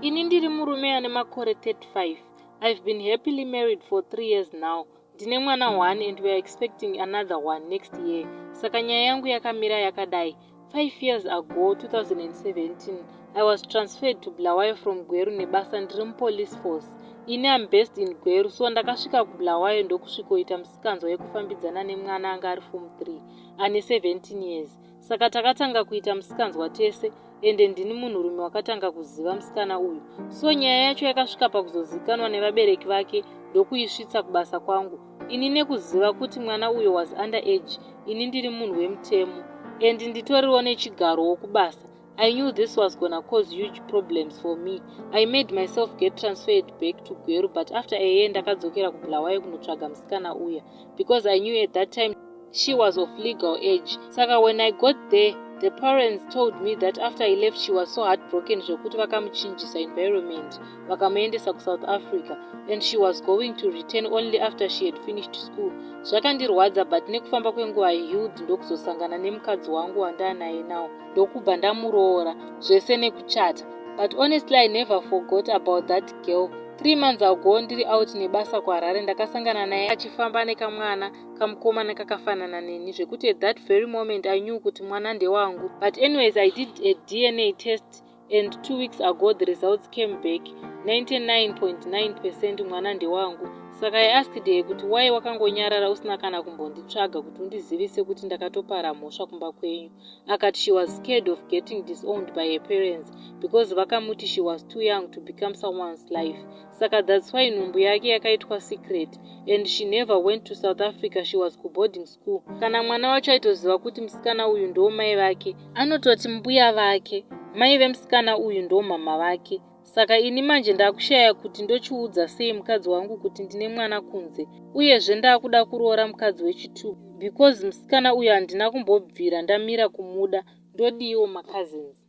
Ini ndiri murume ane makore 35. I've been happily married for 3 years now. Ndine mwana 1 and we are expecting another one next year. Saka nyaya yangu yakamira yakadai. 5 years ago, 2017, I was transferred to Bulawayo from Gweru nebasa ndiri police force. Ini am based in Gweru, so ndakasvika kuBulawayo ndokusvikoita musikanzwa yekufambidzana nemwana anga ari form 3 ane 17 years. Saka takatanga kuita musikanzwa tese, ende ndini munhurume wakatanga kuziva musikana uyu. So nyaya yacho yakasvika pakuzozikanwa nevabereki vake ndokuisvitsa kubasa kwangu. Ini nekuziva kuti mwana uyo was underage, ini ndiri munhu wemutemo, and nditoriwo nechigarowo kubasa. I knew this was gonna cause huge problems for me. I made myself get transferred back to Gweru, but after a year ndakadzokera kuBulawayo kunotsvaga musikana uya, because I knew at that time she was of legal age. Saka when I got there, the parents told me that after I left she was so heartbroken zvokuti vakamuchinjisa environment vakamuendesa kuSouth Africa, and she was going to return only after she had finished school. Zvakandirwadza, but nekufamba kwenguva I healed ndokuzosangana nemukadzi wangu wandanaye nawo, ndokubva ndamuroora zvese nekuchata. But honestly I never forgot about that girl. 3 months ago ndiri out nebasa kuHarare ndakasangana naye achifamba nekamwana kamukomana kakafanana neni, zvekuti at that very moment I knew kuti mwana ndewangu. But anyways, I did a DNA test and 2 weeks ago the results came back 99.9% mwana ndewangu. Saka I asked her kuti why wakangonyarara usina kana kumbonditsvaga kuti undizivise kuti ndakatopara mhosva kumba kwenyu. Akati she was scared of getting disowned by her parents because vakamuti she was too young to become someone's life. Saka that's why nhumbu yake yakaitwa secret, and she never went to South Africa, she was kuboarding school. Kana mwana wacho aitoziva kuti musikana uyu ndo mai vake, anototi mbuya vake, mai vemusikana uyu ndo mama vake. Saka ini manje ndakushaya kuti ndochiudza sei mukadzi wangu kuti ndine mwana kunze, uyezve ndakuda kuroora mukadzi wechitubu because musikana uyu handina kumbobvira ndamira kumuda, ndodiwo macousins.